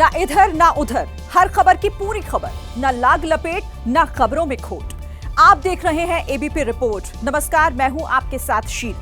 ना इधर ना उधर, हर खबर की पूरी खबर, ना लाग लपेट ना खबरों में खोट। आप देख रहे हैं एबीपी रिपोर्ट। नमस्कार, मैं हूं आपके साथ शील।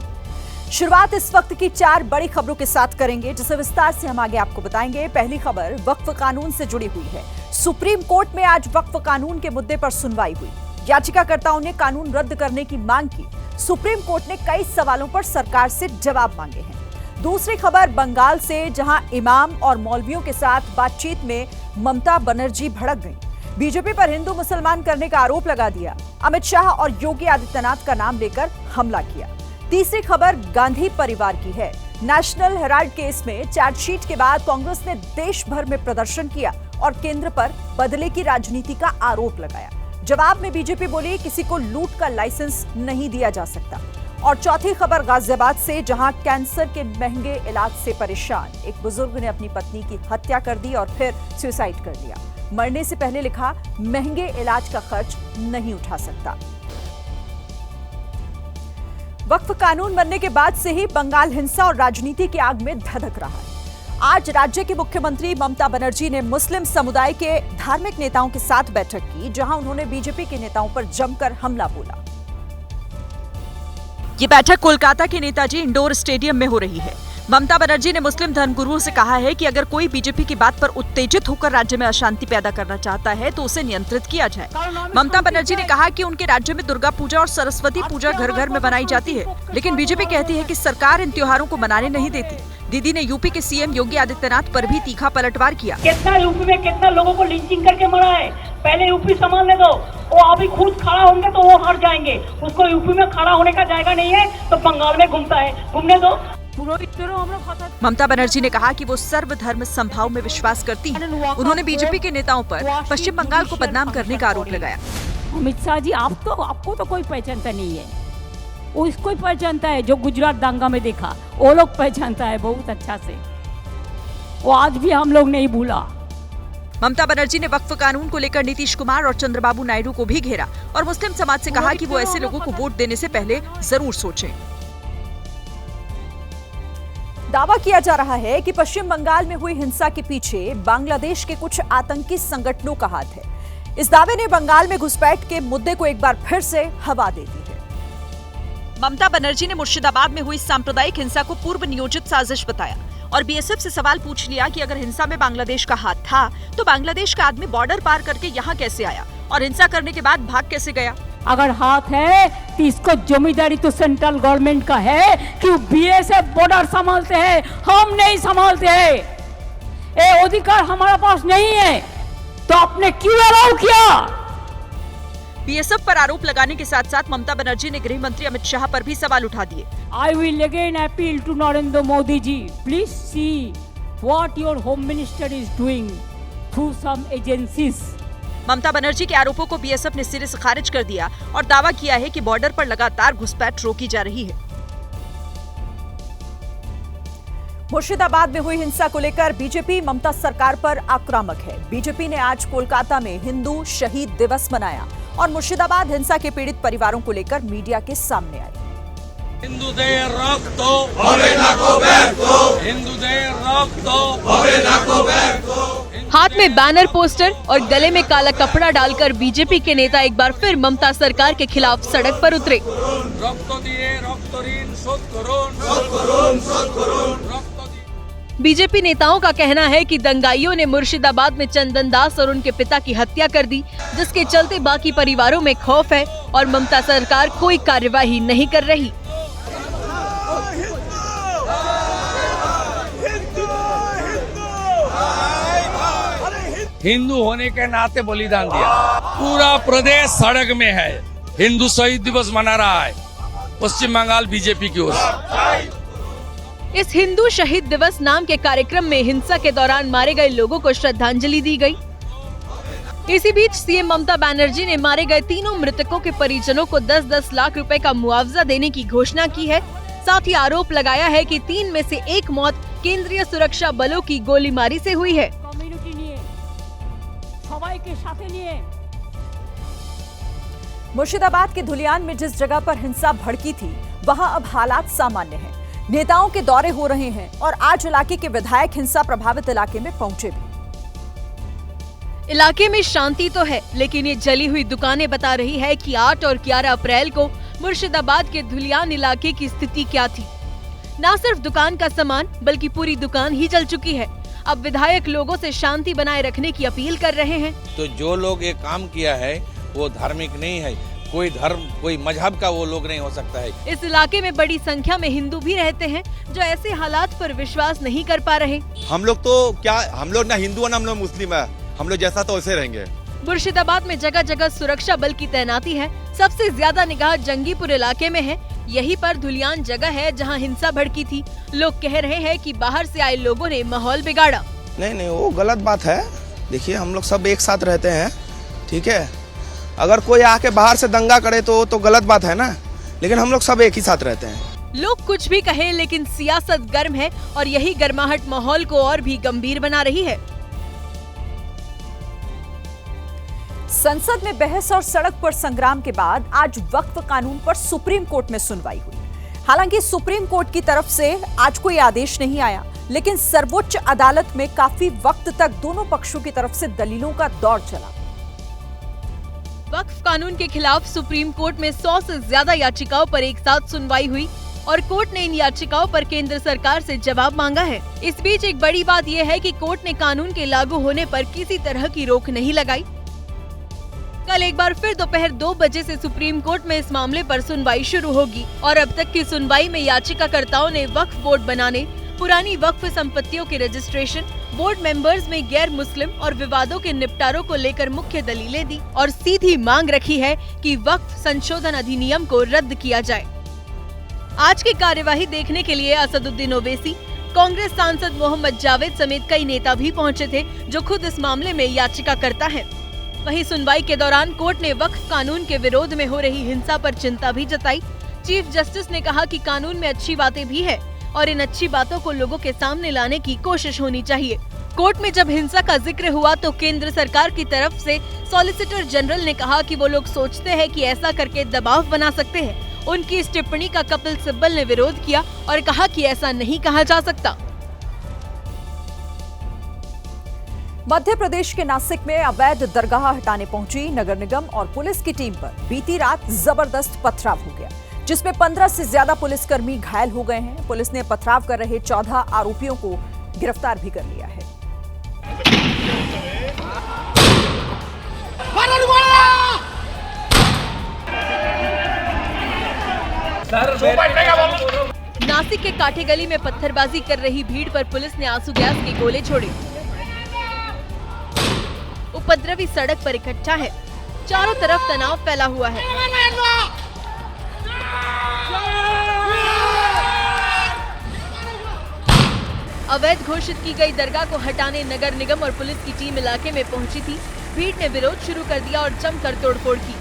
शुरुआत इस वक्त की 4 बड़ी खबरों के साथ करेंगे, जिसे विस्तार से हम आगे आपको बताएंगे। पहली खबर वक्फ कानून से जुड़ी हुई है। सुप्रीम कोर्ट में आज वक्फ कानून के मुद्दे पर सुनवाई हुई। याचिकाकर्ताओं ने कानून रद्द करने की मांग की। सुप्रीम कोर्ट ने कई सवालों पर सरकार से जवाब मांगे हैं। दूसरी खबर बंगाल से, जहां इमाम और मौलवियों के साथ बातचीत में ममता बनर्जी भड़क गईं। बीजेपी पर हिंदू मुसलमान करने का आरोप लगा दिया। अमित शाह और योगी आदित्यनाथ का नाम लेकर हमला किया। तीसरी खबर गांधी परिवार की है। नेशनल हेराल्ड केस में चार्जशीट के बाद कांग्रेस ने देश भर में प्रदर्शन किया और केंद्र पर बदले की राजनीति का आरोप लगाया। जवाब में बीजेपी बोली, किसी को लूट का लाइसेंस नहीं दिया जा सकता। और चौथी खबर गाजियाबाद से, जहां कैंसर के महंगे इलाज से परेशान एक बुजुर्ग ने अपनी पत्नी की हत्या कर दी और फिर सुसाइड कर लिया। मरने से पहले लिखा, महंगे इलाज का खर्च नहीं उठा सकता। वक्फ कानून बनने के बाद से ही बंगाल हिंसा और राजनीति की आग में धधक रहा है। आज राज्य की मुख्यमंत्री ममता बनर्जी ने मुस्लिम समुदाय के धार्मिक नेताओं के साथ बैठक की, जहां उन्होंने बीजेपी के नेताओं पर जमकर हमला बोला। ये बैठक कोलकाता के नेताजी इंडोर स्टेडियम में हो रही है। ममता बनर्जी ने मुस्लिम धर्मगुरुओं से कहा है कि अगर कोई बीजेपी की बात पर उत्तेजित होकर राज्य में अशांति पैदा करना चाहता है तो उसे नियंत्रित किया जाए। ममता बनर्जी ने कहा कि उनके राज्य में दुर्गा पूजा और सरस्वती पूजा घर घर में बनाई जाती है, लेकिन बीजेपी कहती है कि सरकार इन त्योहारों को मनाने नहीं देती। दीदी ने यूपी के सीएम योगी आदित्यनाथ पर भी तीखा पलटवार किया। कितना यूपी में कितना लोगों को लिंचिंग करके मरा है, पहले यूपी संभालने दो। वो अभी खुद खड़ा होंगे तो वो हार जाएंगे। उसको यूपी में खड़ा होने का जायगा नहीं है तो बंगाल में घूमता है, घूमने दो। ममता बनर्जी ने कहा कि वो सर्वधर्म समभाव में विश्वास करती हैं। उन्होंने बीजेपी के नेताओं पर पश्चिम बंगाल को बदनाम करने का आरोप लगाया। अमित शाह जी, आपको तो कोई पहचानता नहीं है, वो इसको ही पहचानता है जो गुजरात दांगा में देखा, वो लोग पहचानता है बहुत अच्छा से। वो आज भी हम लोग नहीं भूला। ममता बनर्जी ने वक्फ कानून को लेकर नीतीश कुमार और चंद्रबाबू नायडू को भी घेरा और मुस्लिम समाज से कहा कि वो ऐसे लोगों को वोट देने से पहले जरूर सोचें। दावा किया जा रहा है कि पश्चिम बंगाल में हुई हिंसा के पीछे बांग्लादेश के कुछ आतंकी संगठनों का हाथ है। इस दावे ने बंगाल में घुसपैठ के मुद्दे को एक बार फिर से हवा दे दी है। ममता बनर्जी ने मुर्शिदाबाद में हुई सांप्रदायिक हिंसा को पूर्व नियोजित साजिश बताया और बीएसएफ से सवाल पूछ लिया कि अगर हिंसा में बांग्लादेश का हाथ था तो बांग्लादेश का आदमी बॉर्डर पार करके यहाँ कैसे आया और हिंसा करने के बाद भाग कैसे गया। अगर हाथ है तो इसको जमींदारी तो सेंट्रल गवर्नमेंट का है कि बीएसएफ बॉर्डर संभालते हैं, हम नहीं संभालते हैं। ये अधिकार हमारे पास नहीं है, तो आपने क्यों अलाउ किया? बीएसएफ पर आरोप लगाने के साथ साथ ममता बनर्जी ने गृह मंत्री अमित शाह पर भी सवाल उठा दिए। I will again appeal to Narendra Modi ji. Please see what your home minister is doing through some agencies. Mamata Banerjee के आरोपों को बीएसएफ ने सिरे से खारिज कर दिया और दावा किया है कि बॉर्डर पर लगातार घुसपैठ रोकी जा रही है। मुर्शिदाबाद में हुई हिंसा को लेकर बीजेपी ममता सरकार पर आक्रामक है। बीजेपी ने आज कोलकाता में हिंदू शहीद दिवस मनाया और मुर्शिदाबाद हिंसा के पीड़ित परिवारों को लेकर मीडिया के सामने आई। हिंदूদের রক্ত হবে না কো ব্যর্থ, हिंदूদের রক্ত হবে না কো ব্যর্থ। हाथ में बैनर, पोस्टर और गले में काला कपड़ा डालकर बीजेपी के नेता एक बार फिर ममता सरकार के खिलाफ सड़क पर उतरे। রক্ত দিয়ে রক্ত ঋণ শোধ করুন, শোধ করুন, শোধ করুন। बीजेपी नेताओं का कहना है कि दंगाइयों ने मुर्शिदाबाद में चंदन दास और उनके पिता की हत्या कर दी, जिसके चलते बाकी परिवारों में खौफ है और ममता सरकार कोई कार्यवाही नहीं कर रही। हिंदू होने के नाते बलिदान दिया, पूरा प्रदेश सड़क में है, हिंदू शहीद दिवस मना रहा है पश्चिम बंगाल बीजेपी की ओर से। इस हिंदू शहीद दिवस नाम के कार्यक्रम में हिंसा के दौरान मारे गए लोगों को श्रद्धांजलि दी गई। इसी बीच सीएम ममता बनर्जी ने मारे गए तीनों मृतकों के परिजनों को 10-10 लाख रुपए का मुआवजा देने की घोषणा की है। साथ ही आरोप लगाया है कि 3 में से 1 मौत केंद्रीय सुरक्षा बलों की गोलीमारी से हुई है। मुर्शिदाबाद के धुलियान में जिस जगह पर हिंसा भड़की थी, वहां अब हालात सामान्य हैं। नेताओं के दौरे हो रहे हैं और आज इलाके के विधायक हिंसा प्रभावित इलाके में पहुंचे भी। इलाके में शांति तो है, लेकिन ये जली हुई दुकानें बता रही है कि 8 और 11 अप्रैल को मुर्शिदाबाद के धुलियान इलाके की स्थिति क्या थी। न सिर्फ दुकान का सामान बल्कि पूरी दुकान ही जल चुकी है। अब विधायक लोगों से शांति बनाए रखने की अपील कर रहे हैं। तो जो लोग ये काम किया है वो धार्मिक नहीं है, कोई धर्म कोई मजहब का वो लोग नहीं हो सकता है। इस इलाके में बड़ी संख्या में हिंदू भी रहते हैं जो ऐसे हालात पर विश्वास नहीं कर पा रहे। हम लोग तो क्या, हम लोग ना हिंदू है ना हम लोग मुस्लिम है, हम लोग जैसा तो वैसे रहेंगे। मुर्शिदाबाद में जगह जगह सुरक्षा बल की तैनाती है। सबसे ज्यादा निगाह जंगीपुर इलाके में है। यहीं पर धुलियान जगह है जहां हिंसा भड़की थी। लोग कह रहे हैं कि बाहर से आए लोगों ने माहौल बिगाड़ा। नहीं, वो गलत बात है। देखिए, हम लोग सब एक साथ रहते हैं, ठीक है। अगर कोई आके बाहर से दंगा करे तो गलत बात है ना, लेकिन हम लोग सब एक ही साथ रहते हैं। लोग कुछ भी कहें, लेकिन सियासत गर्म है और यही गर्माहट माहौल को और भी गंभीर बना रही है। संसद में बहस और सड़क पर संग्राम के बाद आज वक्फ कानून पर सुप्रीम कोर्ट में सुनवाई हुई। हालांकि सुप्रीम कोर्ट की तरफ से आज कोई आदेश नहीं आया, लेकिन सर्वोच्च अदालत में काफी वक्त तक दोनों पक्षों की तरफ से दलीलों का दौर चला। वक्फ कानून के खिलाफ सुप्रीम कोर्ट में 100 से ज्यादा याचिकाओं पर एक साथ सुनवाई हुई और कोर्ट ने इन याचिकाओं पर केंद्र सरकार से जवाब मांगा है। इस बीच एक बड़ी बात यह है कि कोर्ट ने कानून के लागू होने पर किसी तरह की रोक नहीं लगाई। कल एक बार फिर दोपहर 2 बजे से सुप्रीम कोर्ट में इस मामले पर सुनवाई शुरू होगी और अब तक की सुनवाई में याचिकाकर्ताओं ने वक्फ बोर्ड बनाने, पुरानी वक्फ संपत्तियों के रजिस्ट्रेशन, बोर्ड मेंबर्स में गैर मुस्लिम और विवादों के निपटारों को लेकर मुख्य दलीलें दी और सीधी मांग रखी है कि वक्फ संशोधन अधिनियम को रद्द किया जाए। आज की कार्यवाही देखने के लिए असदुद्दीन ओवैसी, कांग्रेस सांसद मोहम्मद जावेद समेत कई नेता भी पहुंचे थे जो खुद इस मामले में याचिकाकर्ता हैं। वहीं सुनवाई के दौरान कोर्ट ने वक्फ कानून के विरोध में हो रही हिंसा पर चिंता भी जताई। चीफ जस्टिस ने कहा कि कानून में अच्छी बातें भी है और इन अच्छी बातों को लोगों के सामने लाने की कोशिश होनी चाहिए। कोर्ट में जब हिंसा का जिक्र हुआ तो केंद्र सरकार की तरफ से सॉलिसिटर जनरल ने कहा कि वो लोग सोचते हैं कि ऐसा करके दबाव बना सकते हैं। उनकी इस टिप्पणी का कपिल सिब्बल ने विरोध किया और कहा कि ऐसा नहीं कहा जा सकता। मध्य प्रदेश के नासिक में अवैध दरगाह हटाने पहुंची नगर निगम और पुलिस की टीम पर बीती रात जबरदस्त पथराव हो गया, जिसमें 15 से ज्यादा पुलिसकर्मी घायल हो गए हैं। पुलिस ने पथराव कर रहे 14 आरोपियों को गिरफ्तार भी कर लिया है। नासिक के काठे गली में पत्थरबाजी कर रही भीड़ पर पुलिस ने आंसू गैस के गोले छोड़े। उपद्रवी सड़क पर इकट्ठा है, चारों तरफ तनाव फैला हुआ है। अवैध घोषित की गई दरगाह को हटाने नगर निगम और पुलिस की टीम इलाके में पहुंची थी। भीड़ ने विरोध शुरू कर दिया और जमकर तोड़फोड़ की।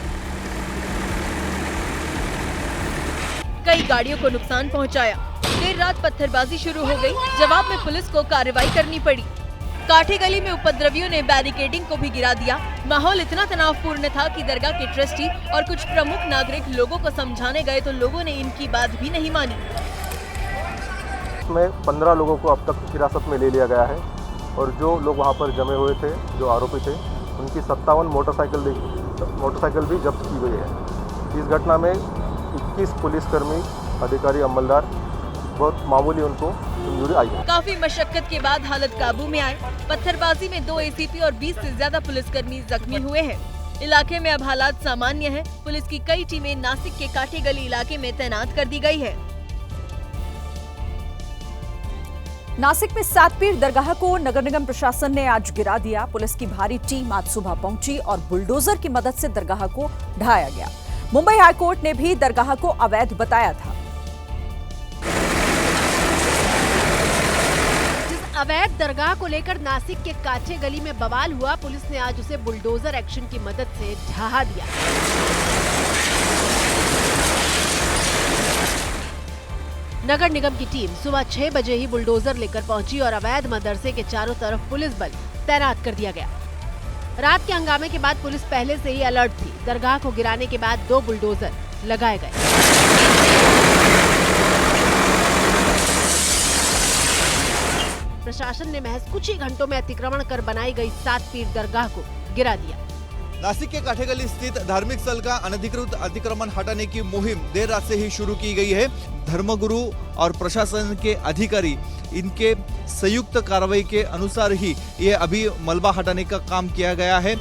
कई गाड़ियों को नुकसान पहुंचाया। देर रात पत्थरबाजी शुरू हो गई। जवाब में पुलिस को कार्रवाई करनी पड़ी। काठे गली में उपद्रवियों ने बैरिकेडिंग को भी गिरा दिया। माहौल इतना तनावपूर्ण था कि दरगाह के ट्रस्टी और कुछ प्रमुख नागरिक लोगों को समझाने गए तो लोगों ने इनकी बात भी नहीं मानी। में 15 लोगों को अब तक हिरासत में ले लिया गया है और जो लोग वहां पर जमे हुए थे, जो आरोपी थे, उनकी 57 मोटरसाइकिल भी जब्त की गई है। इस घटना में 21 पुलिसकर्मी, अधिकारी, अमलदार, बहुत मामूली उनको इंजरी आई है। काफी मशक्कत के बाद हालत काबू में आए। पत्थरबाजी में 2 एसीपी और 20 से ज्यादा पुलिसकर्मी जख्मी हुए हैं। इलाके में अब हालात सामान्य हैं। पुलिस की कई टीमें नासिक के काठे गली इलाके में तैनात कर दी गई है। नासिक में सातपीर दरगाह को नगर निगम प्रशासन ने आज गिरा दिया। पुलिस की भारी टीम आज सुबह पहुंची और बुलडोजर की मदद से दरगाह को ढाया गया। मुंबई हाईकोर्ट ने भी दरगाह को अवैध बताया था। जिस अवैध दरगाह को लेकर नासिक के काठे गली में बवाल हुआ, पुलिस ने आज उसे बुलडोजर एक्शन की मदद से ढहा दिया। नगर निगम की टीम सुबह 6 बजे ही बुलडोजर लेकर पहुंची और अवैध मदरसे के चारों तरफ पुलिस बल तैनात कर दिया गया। रात के हंगामे के बाद पुलिस पहले से ही अलर्ट थी। दरगाह को गिराने के बाद 2 बुलडोजर लगाए गए। प्रशासन ने महज कुछ ही घंटों में अतिक्रमण कर बनाई गई सातपीर दरगाह को गिरा दिया। नासिक के काठेगली स्थित धार्मिक स्थल का अनधिकृत अतिक्रमण हटाने की मुहिम देर रात से ही शुरू की गई है। धर्मगुरु और प्रशासन के अधिकारी इनके संयुक्त कार्रवाई के अनुसार ही ये अभी मलबा हटाने का काम किया गया है।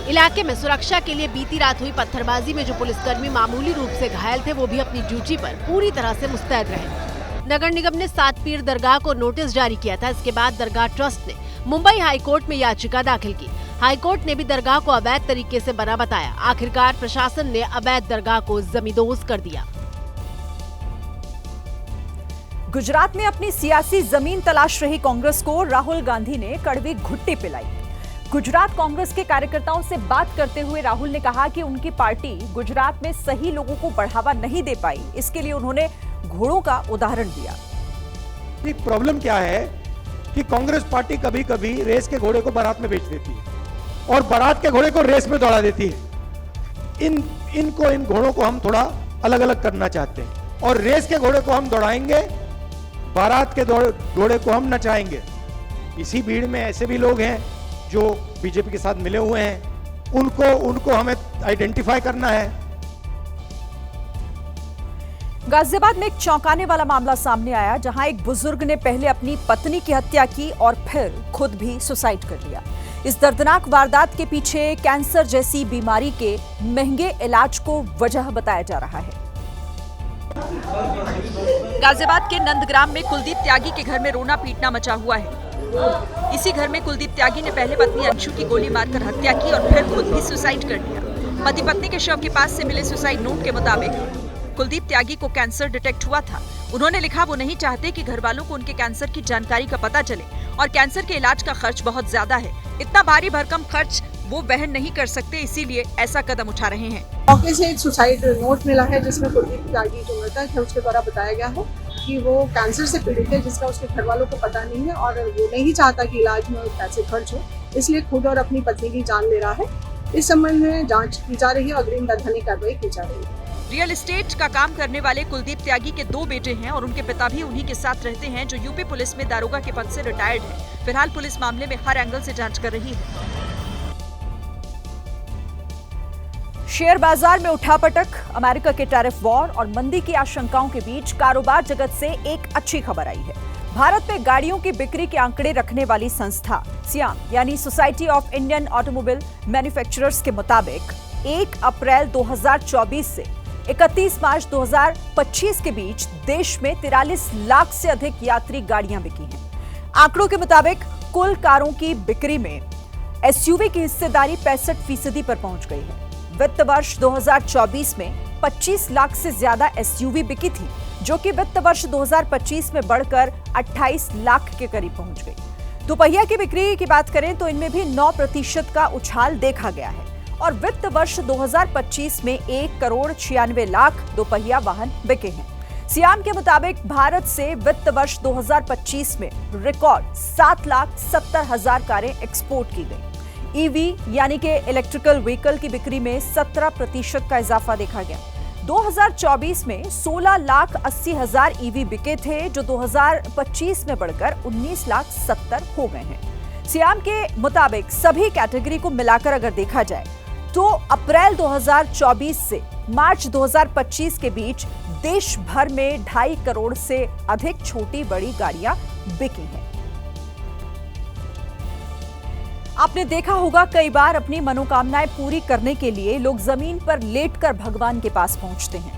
इलाके में सुरक्षा के लिए बीती रात हुई पत्थरबाजी में जो पुलिसकर्मी मामूली रूप से घायल थे, वो भी अपनी ड्यूटी पर पूरी तरह से मुस्तैद रहे। नगर निगम ने 7 पीर दरगाह को नोटिस जारी किया था। इसके बाद दरगाह ट्रस्ट ने मुंबई हाई कोर्ट में याचिका दाखिल की। हाई कोर्ट ने भी दरगाह को अवैध तरीके से बना बताया। आखिरकार प्रशासन ने अवैध दरगाह को जमींदोज कर दिया। गुजरात में अपनी सियासी जमीन तलाश रही कांग्रेस को राहुल गांधी ने कड़वी घुट्टी पिलाई। गुजरात कांग्रेस के कार्यकर्ताओं से बात करते हुए राहुल ने कहा कि उनकी पार्टी गुजरात में सही लोगों को बढ़ावा नहीं दे पाई। इसके लिए उन्होंने घोड़ों का उदाहरण दिया। एक प्रॉब्लम क्या है कि कांग्रेस पार्टी कभी कभी रेस के घोड़े को बारात में बेच देती है और बारात के घोड़े को रेस में दौड़ा देती है। इन घोड़ों को हम थोड़ा अलग अलग करना चाहते हैं और रेस के घोड़े को हम दौड़ाएंगे, बारात के घोड़े को हम नचाएंगे। इसी भीड़ में ऐसे भी लोग हैं जो बीजेपी के साथ मिले हुए हैं, उनको हमें आइडेंटिफाई करना है। गाजियाबाद में एक चौंकाने वाला मामला सामने आया, जहां एक बुजुर्ग ने पहले अपनी पत्नी की हत्या की और फिर खुद भी सुसाइड कर लिया। इस दर्दनाक वारदात के पीछे कैंसर जैसी बीमारी के महंगे इलाज को वजह बताया जा रहा है। गाजियाबाद के नंदग्राम में कुलदीप त्यागी के घर में रोना पीटना मचा हुआ है। इसी घर में कुलदीप त्यागी ने पहले पत्नी अंशु की गोली मारकर हत्या की और फिर खुद भी सुसाइड कर लिया। पति पत्नी के शव के पास से मिले सुसाइड नोट के मुताबिक कुलदीप त्यागी को कैंसर डिटेक्ट हुआ था। उन्होंने लिखा वो नहीं चाहते कि घर वालों को उनके कैंसर की जानकारी का पता चले और कैंसर के इलाज का खर्च बहुत ज्यादा है। इतना भारी भरकम खर्च वो वहन नहीं कर सकते, इसीलिए ऐसा कदम उठा रहे हैं। मौके से एक सुसाइड नोट मिला है जिसमें कुलदीप त्यागी जो मृतक है उसके द्वारा बताया गया है कि वो कैंसर से पीड़ित है, जिसका उसके घर वालों को पता नहीं है और वो नहीं चाहता कि इलाज में पैसे खर्च हो, इसलिए खुद और अपनी पत्नी की जान ले रहा है। इस संबंध में जांच की जा रही है और अग्रिम दंडनीय कार्रवाई की जा रही है। रियल एस्टेट का काम करने वाले कुलदीप त्यागी के 2 बेटे हैं और उनके पिता भी उन्हीं के साथ रहते हैं, जो यूपी पुलिस में दारोगा के पद से रिटायर्ड है। फिलहाल पुलिस मामले में हर एंगल से जांच कर रही है। शेयर बाजार में उठापटक, अमेरिका के टैरिफ वॉर और मंदी की आशंकाओं के बीच कारोबार जगत से एक अच्छी खबर आई है। भारत में गाड़ियों की बिक्री के आंकड़े रखने वाली संस्था सियाम यानी society of Indian automobile manufacturers के मुताबिक 1 अप्रैल 2024 से 31 मार्च 2025 के बीच देश में 43 लाख से अधिक यात्री गाड़ियां बिकी हैं। आंकड़ों के मुताबिक कुल कारों की बिक्री में एसयूवी की हिस्सेदारी 65% पर पहुंच गई है। वित्त वर्ष 2024 में 25 लाख से ज्यादा एसयूवी बिकी थी, जो कि वित्त वर्ष 2025 में बढ़कर 28 लाख के करीब पहुंच गई। दोपहिया की बिक्री की बात करें तो इनमें भी 9% का उछाल देखा गया है और वित्त वर्ष 2025 में 1,96,00,000 दोपहिया वाहन बिके हैं। सियाम के मुताबिक भारत से वित्त वर्ष 2025 में रिकॉर्ड 7,70,000 कारें एक्सपोर्ट की गई। ईवी यानी कि इलेक्ट्रिकल व्हीकल की बिक्री में 17% का इजाफा देखा गया। 2024 में 16,80,000 ईवी बिके थे, जो 2025 में बढ़कर 19,70,000 हो गए हैं। सियाम के मुताबिक सभी कैटेगरी को मिलाकर अगर देखा जाए तो अप्रैल 2024 से मार्च 2025 के बीच देश भर में 2.5 करोड़ से अधिक छोटी बड़ी गाड़ियां बिकी हैं। आपने देखा होगा कई बार अपनी मनोकामनाएं पूरी करने के लिए लोग जमीन पर लेटकर भगवान के पास पहुंचते हैं।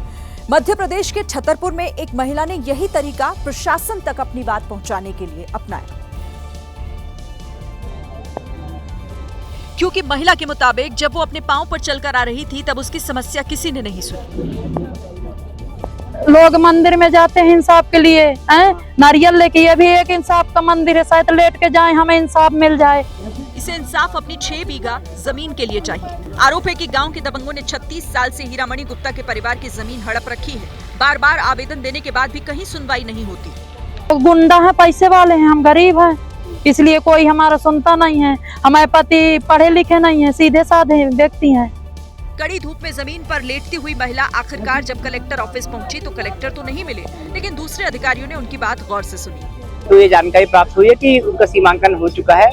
मध्य प्रदेश के छतरपुर में एक महिला ने यही तरीका प्रशासन तक अपनी बात पहुंचाने के लिए अपनाया। क्योंकि महिला के मुताबिक जब वो अपने पांव पर चलकर आ रही थी तब उसकी समस्या किसी ने नहीं सुनी। लोग मंदिर में जाते हैं इंसाफ के लिए, नारियल लेके, ये भी एक इंसाफ का मंदिर है, शायद लेट के जाएं हमें इंसाफ मिल जाए। इसे इंसाफ अपनी 6 बीघा जमीन के लिए चाहिए। आरोप है कि गांव के दबंगों ने 36 साल से हीरामणि गुप्ता के परिवार की जमीन हड़प रखी है। बार बार आवेदन देने के बाद भी कहीं सुनवाई नहीं होती। गुंडा है, पैसे वाले हैं, हम गरीब हैं, इसलिए कोई हमारा सुनता नहीं है। हमारे पति पढ़े लिखे नहीं है, सीधे साधे व्यक्ति हैं। कड़ी धूप में जमीन पर लेटती हुई महिला आखिरकार जब कलेक्टर ऑफिस पहुंची तो कलेक्टर तो नहीं मिले, लेकिन दूसरे अधिकारियों ने उनकी बात गौर से सुनी। तो ये जानकारी प्राप्त हुई है कि उनका सीमांकन हो चुका है,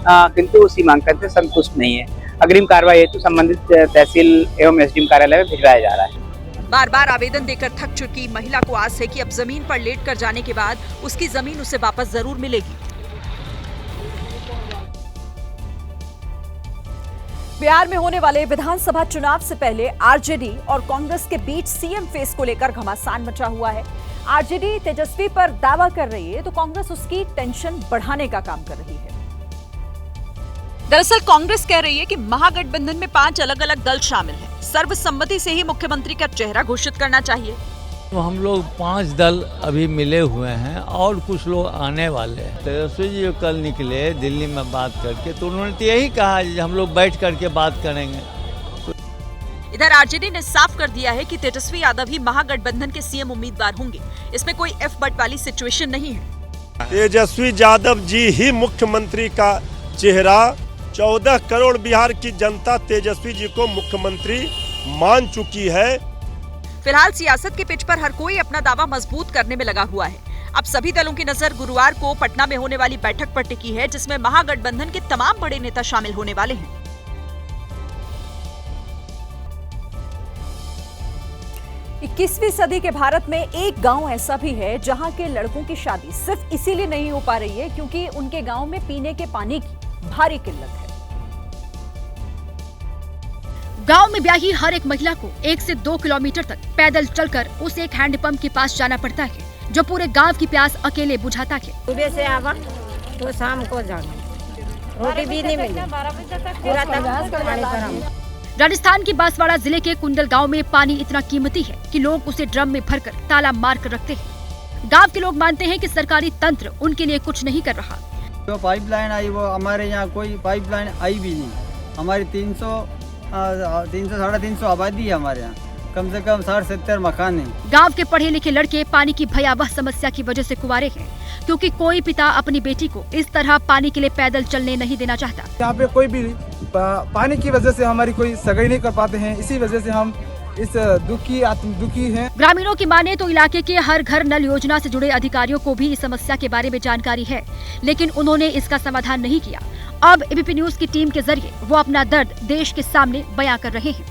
किंतु सीमांकन से संतुष्ट नहीं है। अग्रिम कार्रवाई हेतु संबंधित तहसील एवं एसडीएम कार्यालय में भिजवाया जा रहा है। बार बार आवेदन देकर थक चुकी महिला को आस है कि अब जमीन पर लेट कर जाने के बाद उसकी जमीन उसे वापस जरूर मिलेगी। बिहार में होने वाले विधानसभा चुनाव से पहले आरजेडी और कांग्रेस के बीच सीएम फेस को लेकर घमासान मचा हुआ है। आरजेडी तेजस्वी पर दावा कर रही है तो कांग्रेस उसकी टेंशन बढ़ाने का काम कर रही है। दरअसल कांग्रेस कह रही है कि महागठबंधन में 5 अलग अलग दल शामिल हैं। सर्वसम्मति से ही मुख्यमंत्री का चेहरा घोषित करना चाहिए। तो हम लोग 5 दल अभी मिले हुए हैं और कुछ लोग आने वाले हैं। तेजस्वी जी कल निकले दिल्ली में बात करके, तो उन्होंने तो यही कहा हम लोग बैठ करके बात करेंगे। इधर आरजेडी ने साफ कर दिया है कि तेजस्वी यादव ही महागठबंधन के सीएम उम्मीदवार होंगे। इसमें कोई एफ बट वाली सिचुएशन नहीं है। तेजस्वी यादव जी ही मुख्यमंत्री का चेहरा, 14 करोड़ बिहार की जनता तेजस्वी जी को मुख्यमंत्री मान चुकी है। फिलहाल सियासत के पिच पर हर कोई अपना दावा मजबूत करने में लगा हुआ है। अब सभी दलों की नजर गुरुवार को पटना में होने वाली बैठक पर टिकी है, जिसमें महागठबंधन के तमाम बड़े नेता शामिल होने वाले हैं। 21वीं सदी के भारत में एक गांव ऐसा भी है जहां के लड़कों की शादी सिर्फ इसीलिए नहीं हो पा रही है क्योंकि उनके गांव में पीने के पानी की भारी किल्लत है। गांव में ब्याही हर एक महिला को 1 से 2 किलोमीटर तक पैदल चलकर उस एक हैंडपंप के पास जाना पड़ता है जो पूरे गांव की प्यास अकेले बुझाता है। सुबह से आवा तो शाम को जाना, रोटी भी नहीं मिली, पूरा तक। राजस्थान के बांसवाड़ा जिले के कुंडल गांव में पानी इतना कीमती है कि लोग उसे ड्रम में भरकर ताला मार कर रखते हैं। गांव के लोग मानते हैं कि सरकारी तंत्र उनके लिए कुछ नहीं कर रहा। जो पाइपलाइन आई वो हमारे यहाँ कोई पाइपलाइन आई भी नहीं। हमारी 300 साढ़े 300 आबादी है हमारे यहाँ, कम से कम 60-70 मकान हैं। गांव के पढ़े लिखे लड़के पानी की भयावह समस्या की वजह से कुंवारे हैं क्योंकि कोई पिता अपनी बेटी को इस तरह पानी के लिए पैदल चलने नहीं देना चाहता। यहाँ पे कोई भी पानी की वजह से हमारी कोई सगाई नहीं कर पाते हैं, इसी वजह से हम इस दुखी हैं। ग्रामीणों की माने तो इलाके के हर घर नल योजना से जुड़े अधिकारियों को भी इस समस्या के बारे में जानकारी है, लेकिन उन्होंने इसका समाधान नहीं किया। अब एबीपी न्यूज की टीम के जरिए वो अपना दर्द देश के सामने बयां कर रहे हैं।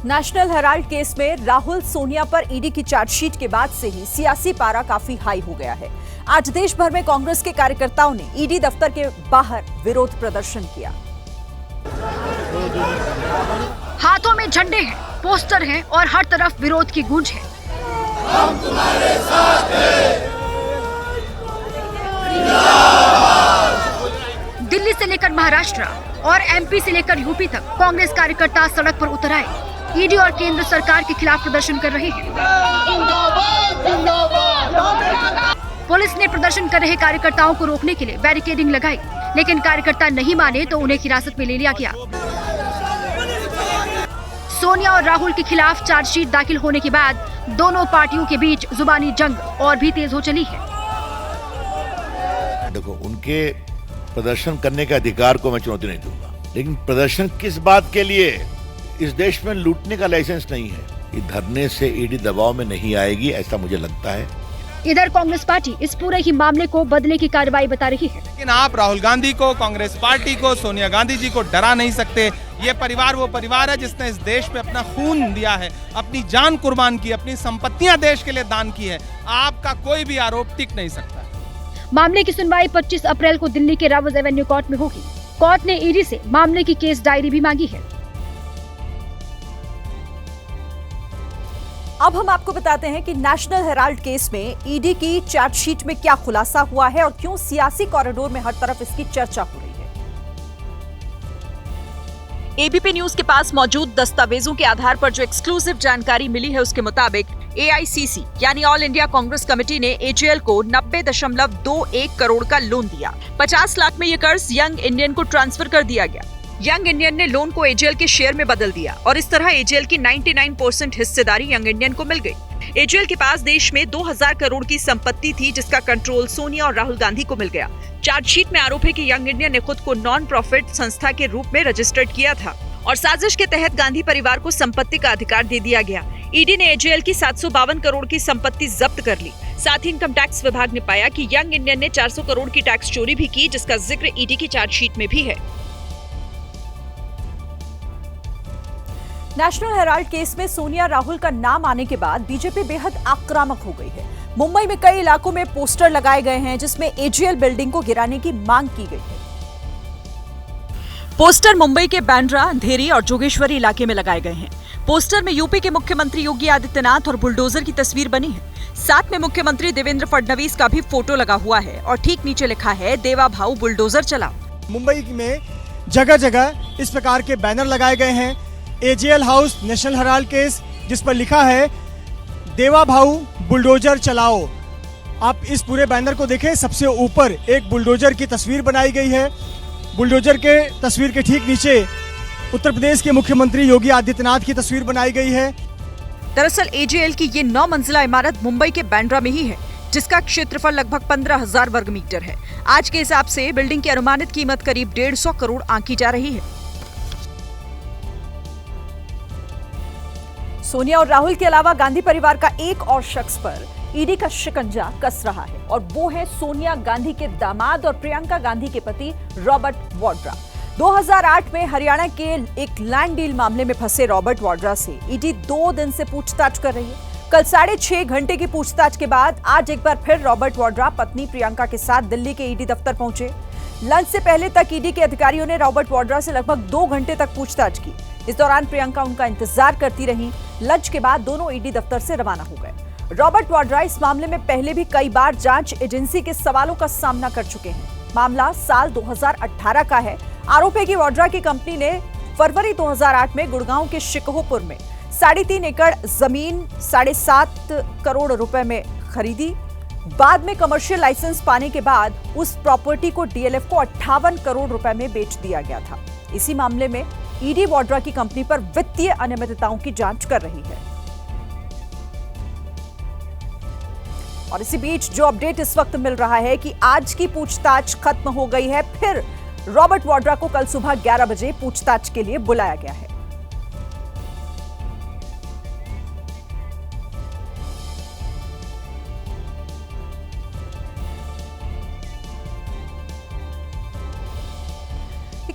नेशनल हेराल्ड केस में राहुल सोनिया पर ईडी की चार्जशीट के बाद से ही सियासी पारा काफी हाई हो गया है। आज देश भर में कांग्रेस के कार्यकर्ताओं ने ईडी दफ्तर के बाहर विरोध प्रदर्शन किया। हाथों में झंडे हैं, पोस्टर हैं और हर तरफ विरोध की गूंज है। हम तुम्हारे साथ हैं। दिल्ली से लेकर महाराष्ट्र और एमपी से लेकर यूपी तक कांग्रेस कार्यकर्ता सड़क पर उतर आए। ईडी और केंद्र सरकार के खिलाफ प्रदर्शन कर रहे हैं। पुलिस ने प्रदर्शन कर रहे कार्यकर्ताओं को रोकने के लिए बैरिकेडिंग लगाई, लेकिन कार्यकर्ता नहीं माने तो उन्हें हिरासत में ले लिया गया। सोनिया और राहुल के खिलाफ चार्जशीट दाखिल होने के बाद दोनों पार्टियों के बीच जुबानी जंग और भी तेज हो चली है। देखो, उनके प्रदर्शन करने के अधिकार को मैं चुनौती नहीं दूंगा, लेकिन प्रदर्शन किस बात के लिए? इस देश में लूटने का लाइसेंस नहीं है। ये धरने से ईडी दबाव में नहीं आएगी, ऐसा मुझे लगता है। इधर कांग्रेस पार्टी इस पूरे ही मामले को बदले की कार्रवाई बता रही है। लेकिन आप राहुल गांधी को, कांग्रेस पार्टी को, सोनिया गांधी जी को डरा नहीं सकते। ये परिवार वो परिवार है जिसने इस देश में अपना खून दिया है, अपनी जान कुर्बान की, अपनी संपत्तियां देश के लिए दान की है। आपका कोई भी आरोप टिक नहीं सकता। मामले की सुनवाई 25 अप्रैल को दिल्ली के रावज एवेन्यू कोर्ट में होगी। कोर्ट ने ईडी से मामले की केस डायरी भी मांगी है। अब हम आपको बताते हैं कि नेशनल हेराल्ड केस में ईडी की चार्जशीट में क्या खुलासा हुआ है और क्यों सियासी कॉरिडोर में हर तरफ इसकी चर्चा हो रही है। एबीपी न्यूज के पास मौजूद दस्तावेजों के आधार पर जो एक्सक्लूसिव जानकारी मिली है उसके मुताबिक एआईसीसी यानी ऑल इंडिया कांग्रेस कमेटी ने एजेएल को 90.21 करोड़ का लोन दिया। 50 लाख में यह कर्ज यंग इंडियन को ट्रांसफर कर दिया गया। यंग इंडियन ने लोन को एजेएल के शेयर में बदल दिया और इस तरह एजेएल की 99% हिस्सेदारी यंग इंडियन को मिल गई। एजेएल के पास देश में 2000 करोड़ की संपत्ति थी जिसका कंट्रोल सोनिया और राहुल गांधी को मिल गया। चार्जशीट में आरोप है कि यंग इंडियन ने खुद को नॉन प्रॉफिट संस्था के रूप में रजिस्टर्ड किया था और साजिश के तहत गांधी परिवार को संपत्ति का अधिकार दे दिया गया। ईडी ने एजेएल की 752 करोड़ की संपत्ति जब्त कर ली। साथ ही इनकम टैक्स विभाग ने पाया कि यंग इंडियन ने 400 करोड़ की टैक्स चोरी भी की, जिसका जिक्र ईडी की चार्जशीट में भी है। नेशनल हेराल्ड केस में सोनिया राहुल का नाम आने के बाद बीजेपी बेहद आक्रामक हो गई है। मुंबई में कई इलाकों में पोस्टर लगाए गए हैं जिसमें एजेएल बिल्डिंग को गिराने की मांग की गई है। पोस्टर मुंबई के बांद्रा, अंधेरी और जोगेश्वरी इलाके में लगाए गए हैं। पोस्टर में यूपी के मुख्यमंत्री योगी आदित्यनाथ और बुलडोजर की तस्वीर बनी है। साथ में मुख्यमंत्री देवेंद्र फडणवीस का भी फोटो लगा हुआ है और ठीक नीचे लिखा है, देवा भाऊ बुलडोजर चलाओ। मुंबई में जगह जगह इस प्रकार के बैनर लगाए गए हैं। AJL house national Herald case, जिस पर लिखा है देवा भाऊ बुलडोजर चलाओ। आप इस पूरे बैनर को देखें, सबसे ऊपर एक बुलडोजर की तस्वीर बनाई गई है। बुलडोजर के तस्वीर के ठीक नीचे उत्तर प्रदेश के मुख्यमंत्री योगी आदित्यनाथ की तस्वीर बनाई गई है। दरअसल एजेएल की ये 9 मंजिला इमारत मुंबई के बांद्रा में ही है, जिसका क्षेत्रफल लगभग 15,000 वर्ग मीटर है। आज के हिसाब से बिल्डिंग की अनुमानित कीमत करीब 150 करोड़ आंकी जा रही है। सोनिया और राहुल के अलावा गांधी परिवार का एक और शख्स पर ईडी का शिकंजा कस रहा है और वो है सोनिया गांधी के दामाद और प्रियंका गांधी के पति रॉबर्ट वाड्रा। 2008 में हरियाणा के एक लैंड डील मामले में फंसे रॉबर्ट वाड्रा से ईडी 2 दिन से पूछताछ कर रही है। कल 6.5 घंटे की पूछताछ के बाद आज एक बार फिर रॉबर्ट वाड्रा पत्नी प्रियंका के साथ दिल्ली के ईडी दफ्तर पहुंचे। लंच से पहले तक ईडी के अधिकारियों ने रॉबर्ट वाड्रा से लगभग 2 घंटे तक पूछताछ की। इस दौरान प्रियंका उनका इंतजार करती रही। लंच के बाद दोनों ईडी दफ्तर से रवाना हो गए। रॉबर्ट वाड्रा इस मामले में पहले भी कई बार जांच एजेंसी के सवालों का सामना कर चुके हैं। मामला साल 2018 का है। आरोप है कि वाड्रा की कंपनी ने फरवरी 2008 में गुड़गांव के शिकोहपुर में 3.5 एकड़ जमीन 7.5 करोड़ रुपए में खरीदी। बाद में कमर्शियल लाइसेंस पाने के बाद उस प्रॉपर्टी को डीएलएफ को 58 करोड़ रुपए में बेच दिया गया था। इसी मामले में ईडी वाड्रा की कंपनी पर वित्तीय अनियमितताओं की जांच कर रही है। और इसी बीच जो अपडेट इस वक्त मिल रहा है कि आज की पूछताछ खत्म हो गई है। फिर रॉबर्ट वाड्रा को कल सुबह 11 बजे पूछताछ के लिए बुलाया गया है।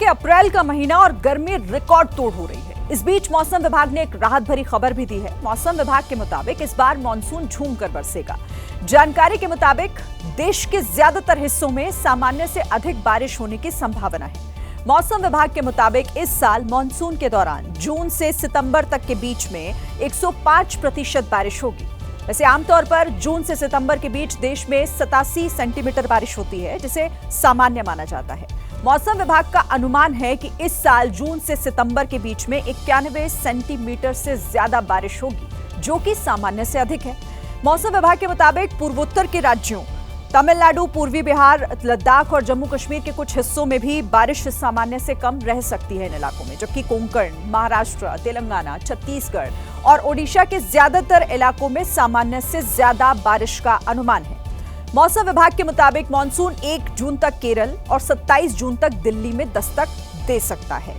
अप्रैल का महीना और गर्मी रिकॉर्ड तोड़ हो रही है। इस बीच मौसम विभाग ने एक राहत भरी खबर भी दी है। मौसम विभाग के मुताबिक इस बार मानसून झूम कर बरसेगा। जानकारी के मुताबिक देश के ज्यादातर हिस्सों में सामान्य से अधिक बारिश होने की संभावना है। मौसम विभाग के मुताबिक इस साल मानसून के दौरान जून से सितंबर तक के बीच में 105% बारिश होगी। वैसे आमतौर पर जून से सितंबर के बीच देश में 87 सेंटीमीटर बारिश होती है, जिसे सामान्य माना जाता है। मौसम विभाग का अनुमान है कि इस साल जून से सितंबर के बीच में 91 सेंटीमीटर से ज्यादा बारिश होगी, जो कि सामान्य से अधिक है। मौसम विभाग के मुताबिक पूर्वोत्तर के राज्यों तमिलनाडु, पूर्वी बिहार, लद्दाख और जम्मू कश्मीर के कुछ हिस्सों में भी बारिश सामान्य से कम रह सकती है इन इलाकों में, जबकि कोंकण, महाराष्ट्र, तेलंगाना, छत्तीसगढ़ और ओडिशा के ज्यादातर इलाकों में सामान्य से ज्यादा बारिश का अनुमान है। मौसम विभाग के मुताबिक मानसून 1 जून तक केरल और 27 जून तक दिल्ली में दस्तक दे सकता है।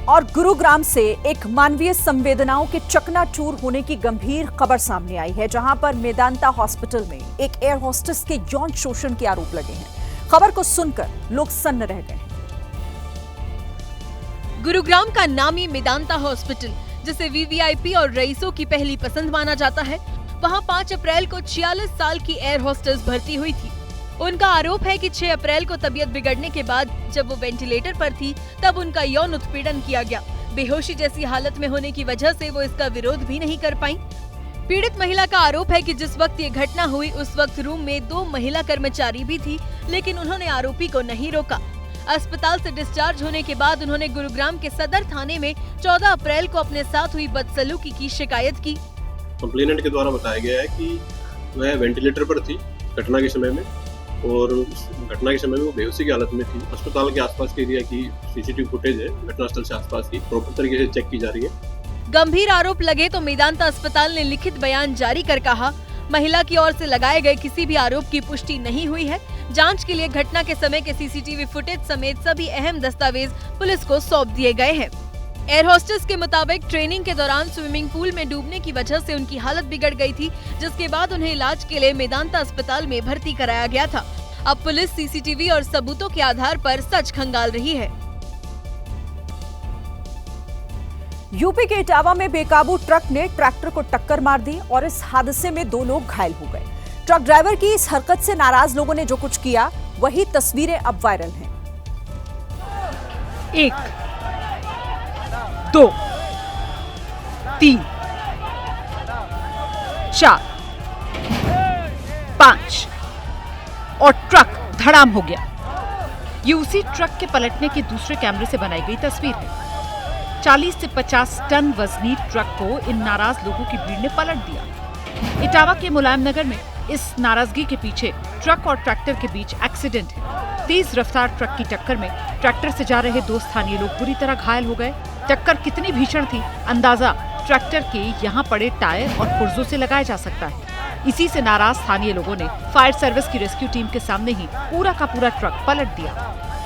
और गुरुग्राम से एक मानवीय संवेदनाओं के चकनाचूर होने की गंभीर खबर सामने आई है, जहां पर मेदांता हॉस्पिटल में एक एयर होस्टेस के यौन शोषण के आरोप लगे हैं। खबर को सुनकर लोग सन्न रह गए हैं। गुरुग्राम का नामी मेदांता हॉस्पिटल, जिसे वीवीआईपी और रईसों की पहली पसंद माना जाता है, वहां 5 अप्रैल को 46 साल की एयर होस्टेस भर्ती हुई थी। उनका आरोप है कि 6 अप्रैल को तबीयत बिगड़ने के बाद जब वो वेंटिलेटर पर थी, तब उनका यौन उत्पीड़न किया गया। बेहोशी जैसी हालत में होने की वजह से वो इसका विरोध भी नहीं कर पाई। पीड़ित महिला का आरोप है कि जिस वक्त ये घटना हुई उस वक्त रूम में 2 महिला कर्मचारी भी थी, लेकिन उन्होंने आरोपी को नहीं रोका। अस्पताल से डिस्चार्ज होने के बाद उन्होंने गुरुग्राम के सदर थाने में 14 अप्रैल को अपने साथ हुई बदसलूकी की शिकायत की। कंप्लेनेंट के द्वारा बताया गया है कि वह वेंटिलेटर पर थी घटना के समय में, और घटना के समय में वो बेहोशी की हालत में थी। अस्पताल के आसपास के एरिया की सीसीटीवी फुटेज है घटनास्थल से आसपास की प्रॉपर तरीके से चेक की जा रही है। गंभीर आरोप लगे तो मेदांता अस्पताल ने लिखित बयान जारी कर कहा, महिला की ओर से लगाए गए किसी भी आरोप की पुष्टि नहीं हुई है। जांच के लिए घटना के समय के सीसीटीवी फुटेज समेत सभी अहम दस्तावेज पुलिस को सौंप दिए गए हैं। एयर होस्टेस के मुताबिक ट्रेनिंग के दौरान स्विमिंग पूल में डूबने की वजह से उनकी हालत बिगड़ गई थी, जिसके बाद उन्हें इलाज के लिए मेदांता अस्पताल में भर्ती कराया गया था। अब पुलिस सीसीटीवी और सबूतों के आधार पर सच खंगाल रही है। यूपी के इटावा में बेकाबू ट्रक ने ट्रैक्टर को टक्कर मार दी और इस हादसे में 2 लोग घायल हो गए। ट्रक ड्राइवर की इस हरकत से नाराज लोगों ने जो कुछ किया, वही तस्वीरें अब वायरल हैं। 1, 2, 3, 4, 5 और ट्रक धड़ाम हो गया। ये उसी ट्रक के पलटने के दूसरे कैमरे से बनाई गई तस्वीर है। 40 से 50 टन वजनी ट्रक को इन नाराज लोगों की भीड़ ने पलट दिया। इटावा के मुलायम नगर में इस नाराजगी के पीछे ट्रक और ट्रैक्टर के बीच एक्सीडेंट है। तेज रफ्तार ट्रक की टक्कर में ट्रैक्टर से जा रहे 2 स्थानीय लोग बुरी तरह घायल हो गए। टक्कर कितनी भीषण थी, अंदाजा ट्रैक्टर के यहाँ पड़े टायर और पुर्जों से लगाया जा सकता है। इसी से नाराज स्थानीय लोगों ने फायर सर्विस की रेस्क्यू टीम के सामने ही पूरा का पूरा ट्रक पलट दिया।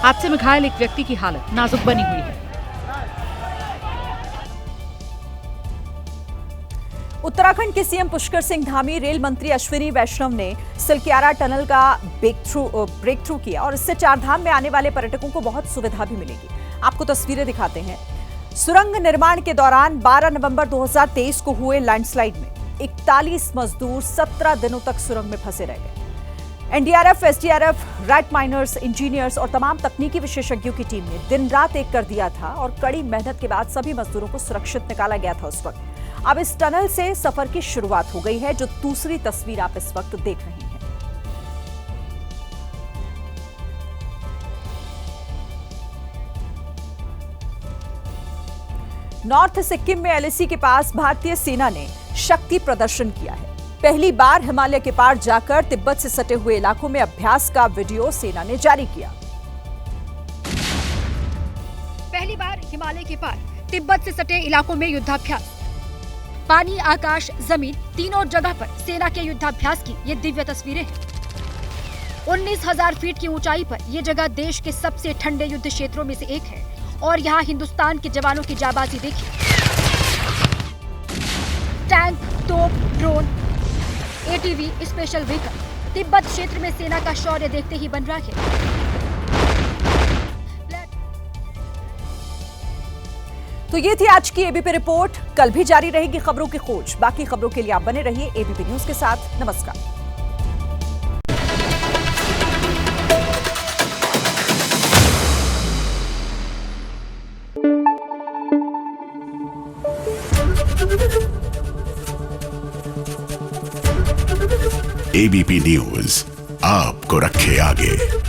हादसे में घायल एक व्यक्ति की हालत नाजुक बनी हुई है। उत्तराखंड के सीएम पुष्कर सिंह धामी, रेल मंत्री अश्विनी वैष्णव ने सिलक्यारा टनल का ब्रेक थ्रू किया और इससे चारधाम में आने वाले पर्यटकों को बहुत सुविधा भी मिलेगी। आपको तस्वीरें दिखाते हैं। सुरंग निर्माण के दौरान 12 नवंबर 2023 को हुए लैंडस्लाइड में 41 मजदूर 17 दिनों तक सुरंग में फंसे रह गए। NDRF, SDRF, rat miners, engineers और तमाम तकनीकी विशेषज्ञों की टीम ने दिन रात एक कर दिया था और कड़ी मेहनत के बाद सभी मजदूरों को सुरक्षित निकाला गया था उस वक्त। अब इस टनल से सफर की शुरुआत हो गई है, जो दूसरी तस्वीर आप इस वक्त देख रहे हैं। नॉर्थ सिक्किम में एलएसी के पास भारतीय सेना ने शक्ति प्रदर्शन किया है। पहली बार हिमालय के पार जाकर तिब्बत से सटे हुए इलाकों में अभ्यास का वीडियो सेना ने जारी किया। पहली बार हिमालय के पार तिब्बत से सटे इलाकों में युद्धाभ्यास। पानी, आकाश, जमीन तीनों जगह पर सेना के युद्धाभ्यास की ये दिव्य तस्वीरें हैं। 19,000 फीट की ऊंचाई पर यह जगह देश के सबसे ठंडे युद्ध क्षेत्रों में से एक है और यहाँ हिंदुस्तान के जवानों की जाबाजी देखिए। टैंक, तोप, drone, ATV, special vehicle Tibet क्षेत्र में सेना का शौर्य देखते ही बन रहा है। तो ये थी आज की एबीपी रिपोर्ट। कल भी जारी रहेगी खबरों की खोज। बाकी खबरों के लिए आप बने रहिए एबीपी न्यूज के साथ। नमस्कार। एबीपी न्यूज आपको रखे आगे।